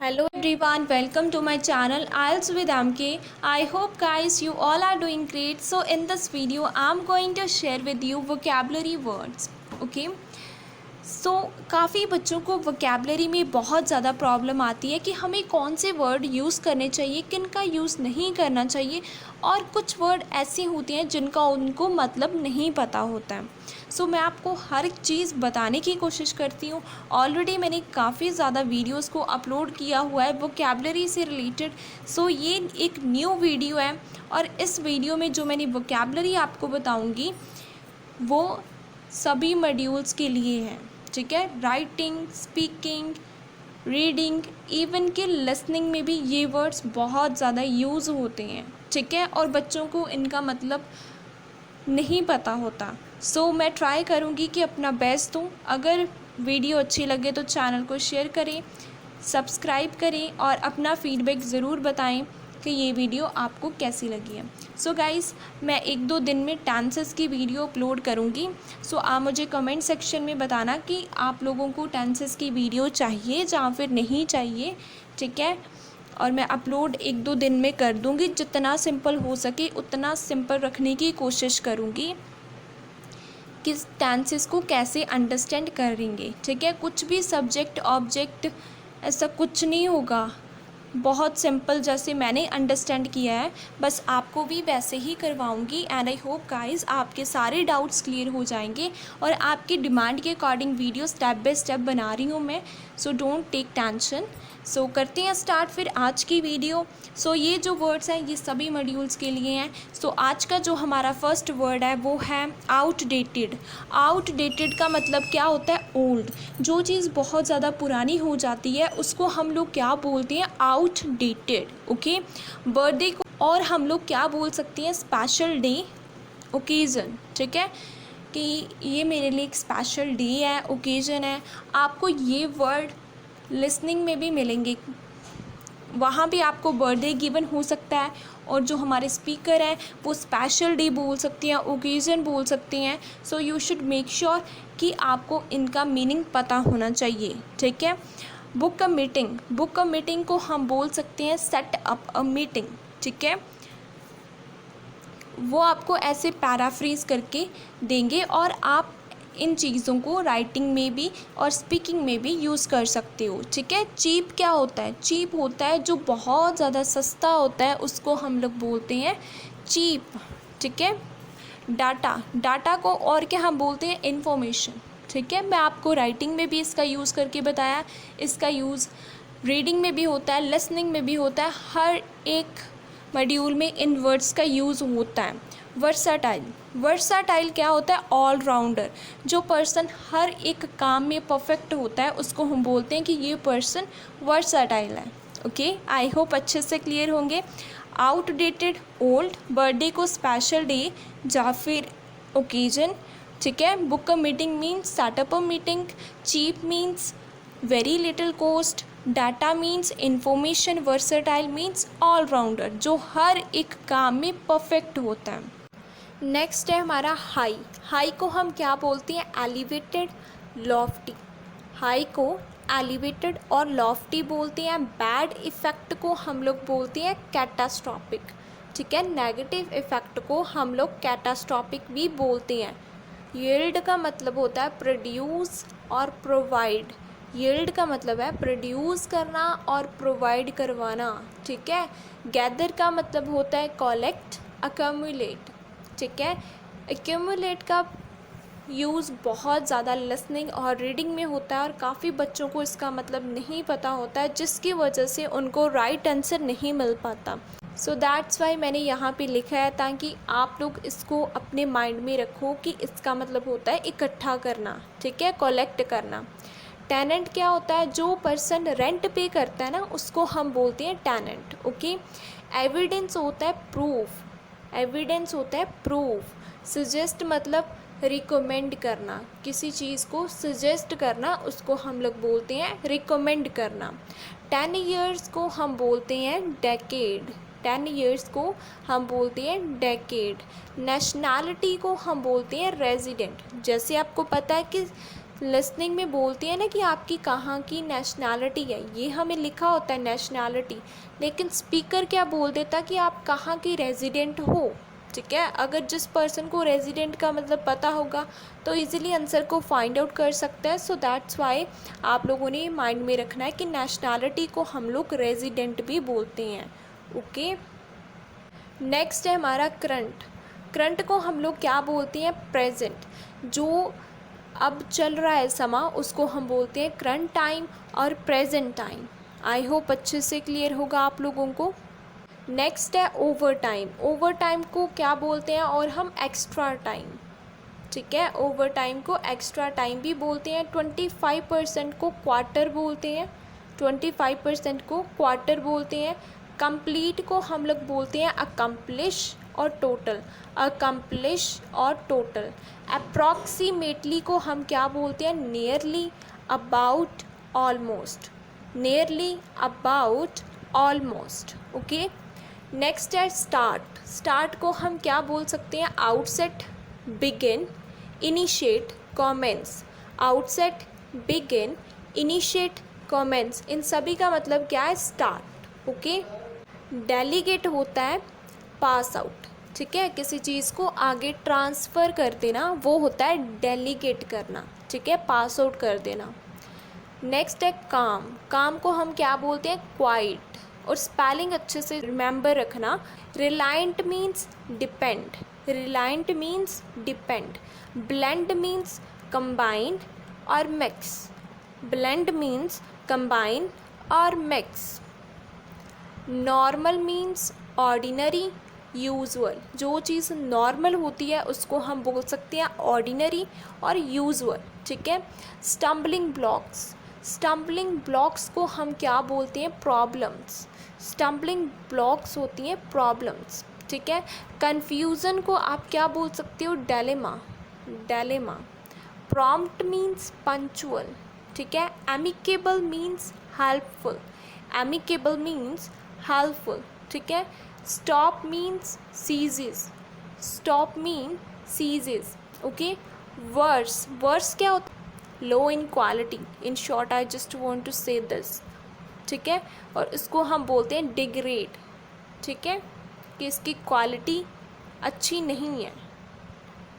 Hello everyone, welcome to my channel IELTS with MK. I hope guys you all are doing great. So in this video I'm going to share with you vocabulary words. Okay. काफ़ी बच्चों को vocabulary में बहुत ज़्यादा problem आती है कि हमें कौन से वर्ड यूज़ करने चाहिए, किन का यूज़ नहीं करना चाहिए, और कुछ वर्ड ऐसी होती हैं जिनका उनको मतलब नहीं पता होता है। मैं आपको हर एक चीज़ बताने की कोशिश करती हूँ। ऑलरेडी मैंने काफ़ी ज़्यादा वीडियोस को अपलोड किया हुआ है वोकेबलरी से रिलेटेड। ये एक न्यू वीडियो है और इस वीडियो में जो मैंने वोकेबलरी आपको बताऊँगी वो सभी मॉड्यूल्स के लिए है। ठीक है, राइटिंग, स्पीकिंग, रीडिंग, इवन के लिसनिंग में भी ये वर्ड्स बहुत ज़्यादा यूज़ होते हैं। ठीक है, और बच्चों को इनका मतलब नहीं पता होता। मैं ट्राई करूँगी कि अपना बेस्ट दूँ। अगर वीडियो अच्छी लगे तो चैनल को शेयर करें, सब्सक्राइब करें और अपना फीडबैक ज़रूर बताएं कि ये वीडियो आपको कैसी लगी है। गाइस, मैं 1-2 दिन में टेंसेस की वीडियो अपलोड करूँगी। आप मुझे कमेंट सेक्शन में बताना कि आप लोगों को टेंसेस की वीडियो चाहिए या फिर नहीं चाहिए। ठीक है, और मैं अपलोड 1-2 दिन में कर दूँगी। जितना सिंपल हो सके उतना सिंपल रखने की कोशिश करूँगी कि टेंसेस को कैसे अंडरस्टैंड करेंगे। ठीक है, कुछ भी सब्जेक्ट ऑब्जेक्ट ऐसा कुछ नहीं होगा, बहुत सिंपल जैसे मैंने अंडरस्टैंड किया है बस आपको भी वैसे ही करवाऊंगी। एंड आई होप गाइस आपके सारे डाउट्स क्लियर हो जाएंगे और आपकी डिमांड के according video step by step बना रही हूँ मैं। Don't take tension. करते हैं स्टार्ट फिर आज की वीडियो। ये जो वर्ड्स हैं ये सभी मॉड्यूल्स के लिए हैं। आज का जो हमारा फर्स्ट वर्ड है वो है आउटडेटेड। आउटडेटेड का मतलब क्या होता है? ओल्ड। जो चीज़ बहुत ज़्यादा पुरानी हो जाती है उसको हम लोग क्या बोलते हैं? आउटडेटेड। ओके, बर्थडे को और हम लोग क्या बोल सकते हैं? Special day, occasion. ठीक है, कि ये मेरे लिए एक स्पेशल डे है, ओकेज़न है। आपको ये वर्ड लिसनिंग में भी मिलेंगे, वहाँ भी आपको बर्थडे गिवन हो सकता है और जो हमारे स्पीकर हैं वो स्पेशल डे बोल सकते हैं, ओकेज़न बोल सकते हैं। यू शुड मेक श्योर कि आपको इनका मीनिंग पता होना चाहिए। ठीक है, book a meeting. Book a meeting को हम बोल सकते हैं सेट अप अ मीटिंग। ठीक है, वो आपको ऐसे पैराफ्रेज करके देंगे और आप इन चीज़ों को राइटिंग में भी और स्पीकिंग में भी यूज़ कर सकते हो। ठीक है, चीप क्या होता है? चीप होता है जो बहुत ज़्यादा सस्ता होता है, उसको हम लोग बोलते हैं चीप। ठीक है, डाटा। डाटा को और क्या हम बोलते हैं? इन्फॉर्मेशन। ठीक है, मैं आपको राइटिंग में भी इसका यूज़ करके बताया, इसका यूज़ रीडिंग में भी होता है, लिसनिंग में भी होता है। हर एक मॉड्यूल में इन वर्ड्स का यूज़ होता है। वर्साटाइल। वर्साटाइल क्या होता है? ऑलराउंडर। जो पर्सन हर एक काम में परफेक्ट होता है उसको हम बोलते हैं कि ये पर्सन वर्साटाइल है। ओके, आई होप अच्छे से क्लियर होंगे। आउटडेटेड, ओल्ड, बर्थडे को स्पेशल डे या फिर ओकेजन। ठीक है, book a meeting means setup a meeting, cheap means very little cost, data means information, versatile means allrounder, जो हर एक काम में परफेक्ट होता है। नेक्स्ट है हमारा हाई। हाई को हम क्या बोलते हैं? Elevated, Lofty. हाई को एलिवेटेड और लॉफ्टी बोलते हैं। बैड इफ़ेक्ट को हम लोग बोलते हैं कैटास्ट्रॉपिक। ठीक है, नेगेटिव इफ़ेक्ट को हम लोग कैटास्ट्रॉपिक भी बोलते हैं। यील्ड का मतलब होता है प्रोड्यूस और प्रोवाइड। यील्ड का मतलब है प्रोड्यूस करना और प्रोवाइड करवाना। ठीक है, गैदर का मतलब होता है कलेक्ट, अक्यूमुलेट। ठीक है, एक्यूमुलेट का यूज़ बहुत ज़्यादा लिसनिंग और रीडिंग में होता है और काफ़ी बच्चों को इसका मतलब नहीं पता होता है, जिसकी वजह से उनको राइट आंसर नहीं मिल पाता। दैट्स वाई मैंने यहाँ पे लिखा है ताकि आप लोग इसको अपने माइंड में रखो कि इसका मतलब होता है इकट्ठा करना। ठीक है, कलेक्ट करना। टेनेंट क्या होता है? जो पर्सन रेंट पे करता है ना उसको हम बोलते हैं टेनेंट। ओके, एविडेंस होता है प्रूफ। एविडेंस होता है प्रूफ। सजेस्ट मतलब रिकमेंड करना, किसी चीज़ को सजेस्ट करना उसको हम लोग बोलते हैं रिकमेंड करना। 10 ईयर्स को हम बोलते हैं डेकेड। 10 ईयर्स को हम बोलते हैं डेकेड। नेशनैलिटी को हम बोलते हैं रेजिडेंट। जैसे आपको पता है कि लिसनिंग में बोलते हैं ना कि आपकी कहाँ की नेशनैलिटी है, ये हमें लिखा होता है नेशनैलिटी, लेकिन स्पीकर क्या बोल देता कि आप कहाँ की रेजिडेंट हो। ठीक है, अगर जिस पर्सन को रेजिडेंट का मतलब पता होगा तो इजीली आंसर को फाइंड आउट कर सकता है। सो दैट्स वाई आप लोगों ने माइंड में रखना है कि नेशनैलिटी को हम लोग रेजिडेंट भी बोलते हैं। ओके, नेक्स्ट है हमारा करंट। करंट को हम लोग क्या बोलते हैं, प्रेजेंट। जो अब चल रहा है समा, उसको हम बोलते हैं करंट टाइम और प्रेजेंट टाइम। आई होप अच्छे से क्लियर होगा आप लोगों को। नेक्स्ट है ओवर टाइम। ओवर टाइम को क्या बोलते हैं, और हम एक्स्ट्रा टाइम। ठीक है, ओवर टाइम को एक्स्ट्रा टाइम भी बोलते हैं। 25% को क्वार्टर बोलते हैं, 25% को क्वार्टर बोलते हैं। कंप्लीट को हम लोग बोलते हैं अकम्प्लिश और टोटल, अकम्प्लिश और टोटल। अप्रॉक्सीमेटली को हम क्या बोलते हैं, nearly, about, almost, nearly, about, almost. Okay, next है स्टार्ट। स्टार्ट को हम क्या बोल सकते हैं, outset, begin, initiate, commence. Outset, begin, initiate, commence, इन सभी का मतलब क्या है, स्टार्ट। ओके, डेलीगेट होता है पास आउट। ठीक है, किसी चीज़ को आगे ट्रांसफ़र कर देना, वो होता है डेलीगेट करना। ठीक है, पास आउट कर देना। नेक्स्ट है काम। काम को हम क्या बोलते हैं, क्वाइट। और स्पेलिंग अच्छे से रिमेंबर रखना। Reliant means depend, reliant means depend. Blend means combined और मिक्स, ब्लेंड मीन्स कंबाइन और mix. Normal means ordinary, usual. जो चीज़ नॉर्मल होती है उसको हम बोल सकते हैं ऑर्डिनरी और यूजुअल। ठीक है, स्टम्बलिंग ब्लॉक्स। स्टम्बलिंग ब्लॉक्स को हम क्या बोलते हैं, प्रॉब्लम्स। स्टम्बलिंग ब्लॉक्स होती हैं प्रॉब्लम्स। ठीक है, कन्फ्यूज़न को आप क्या बोल सकते हो, dilemma, dilemma. Prompt means punctual. ठीक है, amicable means helpful, amicable means helpful. ठीक है, stop means cease, stop mean cease. Okay, worse, worse क्या होता है, low in quality. In short I just want to say this. ठीक है, और इसको हम बोलते हैं डिग्रेड। ठीक है, कि इसकी क्वालिटी अच्छी नहीं है,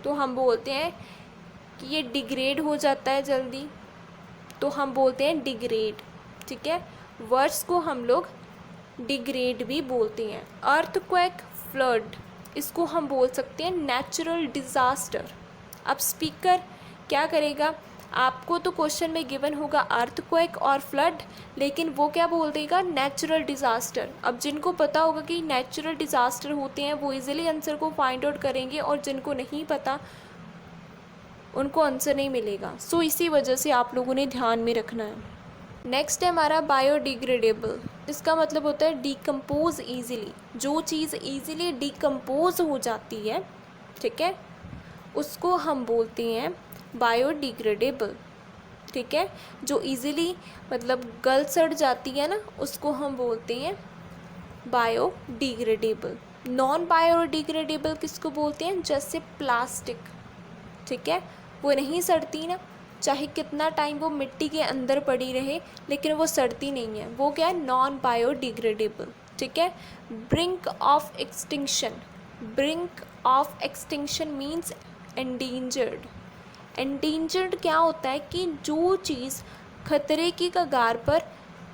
तो हम बोलते हैं कि ये डिग्रेड हो जाता है जल्दी, तो हम बोलते हैं डिग्रेड। ठीक है, वर्ड्स को हम लोग डिग्रेड भी बोलते हैं। अर्थक्वेक, फ्लड, इसको हम बोल सकते हैं नेचुरल डिज़ास्टर। अब स्पीकर क्या करेगा, आपको तो क्वेश्चन में गिवन होगा अर्थक्वेक और फ्लड, लेकिन वो क्या बोल देगा, नेचुरल डिज़ास्टर। अब जिनको पता होगा कि नेचुरल डिज़ास्टर होते हैं वो इजीली आंसर को फाइंड आउट करेंगे, और जिनको नहीं पता उनको आंसर नहीं मिलेगा। सो इसी वजह से आप लोगों ने ध्यान में रखना है। नेक्स्ट है हमारा बायोडिग्रेडेबल। इसका मतलब होता है डिकम्पोज ईजिली। जो चीज़ ईजिली डिकम्पोज हो जाती है, ठीक है, उसको हम बोलते हैं बायोडिग्रेडेबल। ठीक है, जो ईजिली मतलब गल सड़ जाती है ना, उसको हम बोलते हैं बायोडिग्रेडेबल। नॉन बायोडिग्रेडेबल किसको बोलते हैं, जैसे प्लास्टिक। ठीक है, वो नहीं सड़ती ना, चाहे कितना टाइम वो मिट्टी के अंदर पड़ी रहे, लेकिन वो सड़ती नहीं है, वो क्या है, नॉन बायोडिग्रेडेबल। ठीक है, brink of extinction. Brink of extinction means endangered. Endangered क्या होता है कि जो चीज़ खतरे की कगार पर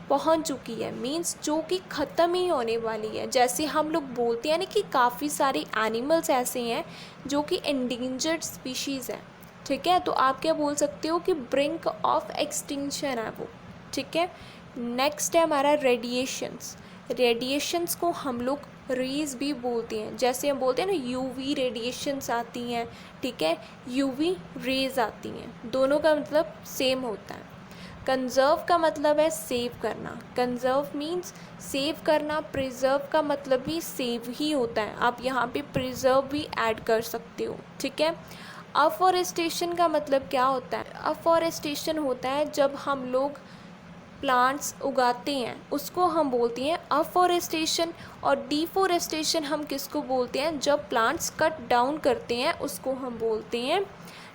पहुंच चुकी है, मीन्स जो कि ख़त्म ही होने वाली है। जैसे हम लोग बोलते हैं ना कि काफ़ी सारे एनिमल्स ऐसे हैं जो कि एंडेंजर्ड स्पीशीज़ हैं। ठीक है, तो आप क्या बोल सकते हो कि ब्रिंक ऑफ एक्सटिंक्शन है वो। ठीक है, नेक्स्ट है हमारा रेडिएशंस। रेडिएशंस को हम लोग रेज भी बोलते हैं। जैसे हम बोलते हैं ना यूवी रेडिएशंस आती हैं, ठीक है, यूवी रेज आती हैं, दोनों का मतलब सेम होता है। कंजर्व का मतलब है सेव करना। कंजर्व मीन्स सेव करना। प्रिजर्व का मतलब भी सेव ही होता है, आप यहाँ पे प्रिजर्व भी ऐड कर सकते हो। ठीक है, अफॉरेस्टेशन का मतलब क्या होता है, अफॉरेस्टेशन होता है जब हम लोग प्लांट्स उगाते हैं, उसको हम बोलते हैं अफॉरेस्टेशन। और डिफॉरेस्टेशन हम किसको बोलते हैं, जब प्लांट्स कट डाउन करते हैं उसको हम बोलते हैं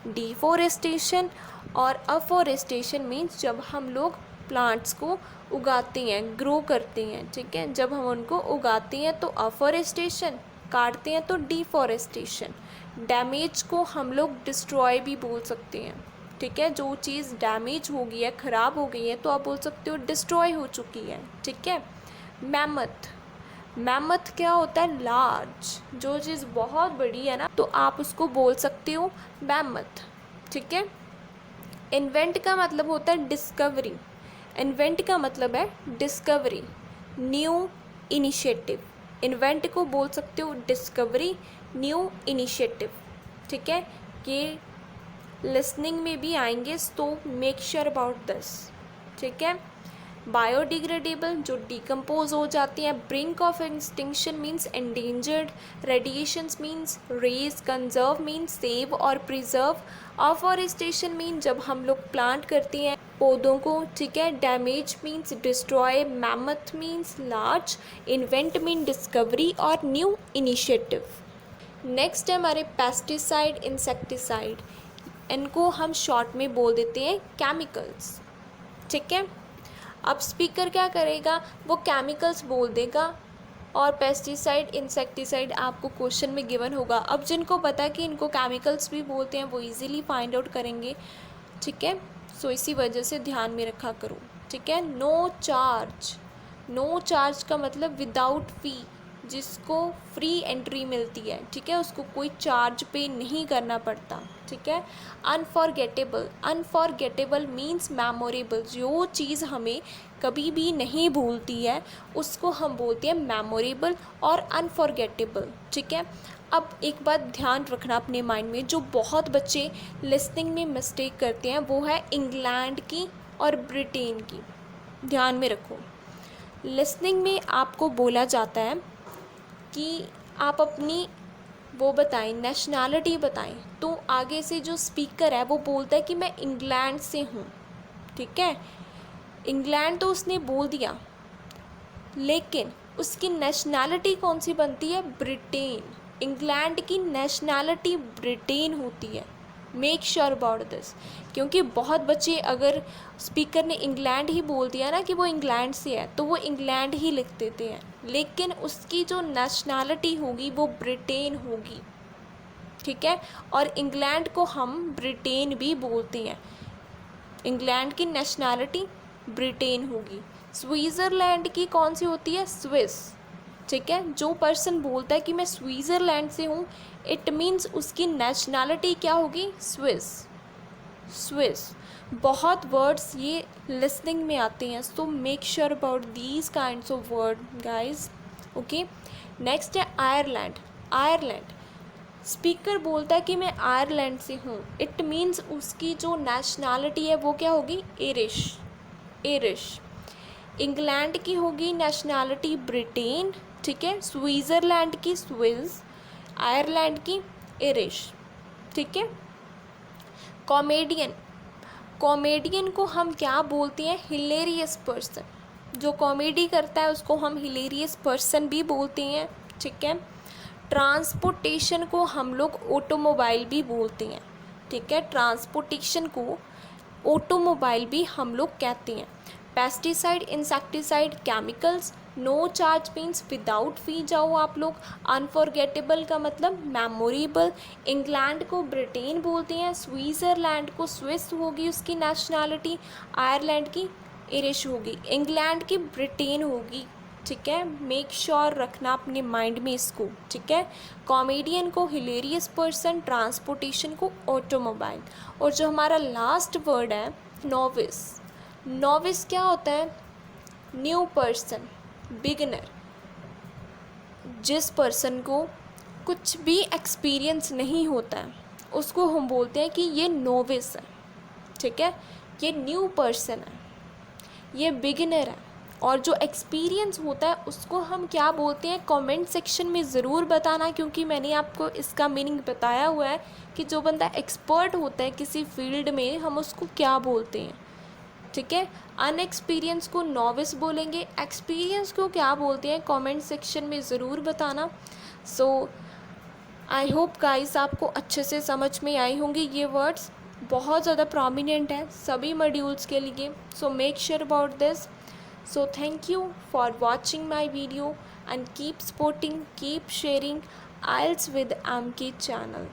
डिफॉरेस्टेशन। और अफॉरेस्टेशन मीन्स जब हम लोग प्लांट्स को उगाते हैं, ग्रो करते हैं, ठीक है, जब हम उनको उगाते हैं तो अफॉरेस्टेशन, काटते हैं तो डिफॉरेस्टेशन। डैमेज को हम लोग डिस्ट्रॉय भी बोल सकते हैं, ठीक है, जो चीज़ डैमेज हो गई है, ख़राब हो गई है, तो आप बोल सकते हो डिस्ट्रॉय हो चुकी है, ठीक है। मैमथ, मैमथ क्या होता है? लार्ज, जो चीज़ बहुत बड़ी है ना, तो आप उसको बोल सकते हो मैमथ, ठीक है। इन्वेंट का मतलब होता है डिस्कवरी, इन्वेंट का मतलब है डिस्कवरी, न्यू इनिशिएटिव। इन्वेंट को बोल सकते हो डिस्कवरी, न्यू इनिशिएटिव, ठीक है। ये लिसनिंग में भी आएंगे, तो मेक श्योर अबाउट दिस, ठीक है। बायोडिग्रेडेबल, जो डिकम्पोज हो जाती हैं। Brink of extinction means endangered. Radiations means rays. Conserve means save और प्रिजर्व। अफॉरेस्टेशन मीन जब हम लोग प्लांट करते हैं पौधों को, ठीक है। Damage means destroy. Mammoth means large. Invent mean discovery और न्यू इनिशिएटिव। नेक्स्ट है हमारे पेस्टिसाइड, इंसेक्टिसाइड। इनको हम शॉर्ट में बोल देते हैं केमिकल्स, ठीक है। अब स्पीकर क्या करेगा? वो केमिकल्स बोल देगा और पेस्टिसाइड, इंसेक्टिसाइड आपको क्वेश्चन में गिवन होगा। अब जिनको पता है कि इनको केमिकल्स भी बोलते हैं वो इजीली फाइंड आउट करेंगे, ठीक है। सो इसी वजह से ध्यान में रखा करो, ठीक है। नो चार्ज, नो चार्ज का मतलब विदाउट फ़ी, जिसको फ्री एंट्री मिलती है, ठीक है, उसको कोई चार्ज पे नहीं करना पड़ता, ठीक है। अनफॉरगेटेबल, अनफॉरगेटेबल मीन्स मेमोरेबल, जो चीज़ हमें कभी भी नहीं भूलती है उसको हम बोलते हैं मेमोरेबल और अनफॉरगेटेबल, ठीक है। अब एक बात ध्यान रखना अपने माइंड में, जो बहुत बच्चे लिसनिंग में मिस्टेक करते हैं वो है इंग्लैंड की और ब्रिटेन की। ध्यान में रखो, लिसनिंग में आपको बोला जाता है कि आप अपनी वो बताएं, नेशनैलिटी बताएं, तो आगे से जो स्पीकर है वो बोलता है कि मैं इंग्लैंड से हूँ, ठीक है। इंग्लैंड तो उसने बोल दिया, लेकिन उसकी नेशनैलिटी कौन सी बनती है? ब्रिटेन। इंग्लैंड की नेशनैलिटी ब्रिटेन होती है। मेक श्योर अबाउट दिस, क्योंकि बहुत बच्चे अगर स्पीकर ने इंग्लैंड ही बोल दिया ना कि वो इंग्लैंड से है, तो वो इंग्लैंड ही लिख देते हैं, लेकिन उसकी जो नेशनैलिटी होगी वो ब्रिटेन होगी, ठीक है। और इंग्लैंड को हम ब्रिटेन भी बोलते हैं, इंग्लैंड की नेशनैलिटी ब्रिटेन होगी। स्विट्ज़रलैंड की कौन सी होती है? स्विस, ठीक है। जो पर्सन बोलता है कि मैं स्विट्ज़रलैंड से हूँ, इट मीन्स उसकी नेशनैलिटी क्या होगी? Swiss, Swiss. बहुत वर्ड्स ये लिसनिंग में आते हैं, so make sure about these kinds of word guys, okay. Next है आयरलैंड, आयरलैंड। स्पीकर बोलता है कि मैं आयरलैंड से हूँ, इट मीन्स उसकी जो नेशनैलिटी है वो क्या होगी? Irish, Irish. इंग्लैंड की होगी नेशनैलिटी ब्रिटेन, ठीक है। स्विट्ज़रलैंड की स्विस, आयरलैंड की इरिश, ठीक है। कॉमेडियन, कॉमेडियन को हम क्या बोलते हैं? Hilarious person. जो कॉमेडी करता है उसको हम हिलेरियस पर्सन भी बोलते हैं, ठीक है। ट्रांसपोर्टेशन को हम लोग ऑटोमोबाइल भी बोलते हैं, ठीक है। ट्रांसपोर्टेशन को ऑटोमोबाइल भी हम लोग कहते हैं। Pesticide, insecticide, chemicals. No charge means without fee जाओ आप लोग। अनफॉरगेटेबल का मतलब मेमोरेबल। इंग्लैंड को ब्रिटेन बोलते हैं, स्विट्ज़रलैंड को स्विस होगी उसकी नेशनैलिटी, आयरलैंड की इरिश होगी, इंग्लैंड की ब्रिटेन होगी, ठीक है। मेक श्योर रखना अपने माइंड में इसको, ठीक है। कॉमेडियन को हिलेरियस पर्सन, ट्रांसपोर्टेशन को ऑटोमोबाइल। और जो हमारा लास्ट वर्ड है नोविस, नोविस क्या होता है? New person, beginner. जिस पर्सन को कुछ भी एक्सपीरियंस नहीं होता है उसको हम बोलते हैं कि ये नोविस है, ठीक है। ये न्यू पर्सन है, ये बिगिनर है। और जो एक्सपीरियंस होता है उसको हम क्या बोलते हैं? कमेंट सेक्शन में ज़रूर बताना, क्योंकि मैंने आपको इसका मीनिंग बताया हुआ है कि जो बंदा एक्सपर्ट होता है किसी फील्ड में हम उसको क्या बोलते हैं, ठीक है। अनएक्सपीरियंस को नोविस बोलेंगे, एक्सपीरियंस को क्या बोलते हैं कमेंट सेक्शन में ज़रूर बताना। सो आई होप गाइस आपको अच्छे से समझ में आई होंगी ये वर्ड्स, बहुत ज़्यादा प्रोमिनेंट है सभी मॉड्यूल्स के लिए, so make sure about this. So thank you for watching my video and keep supporting, keep sharing IELTS with MK channel.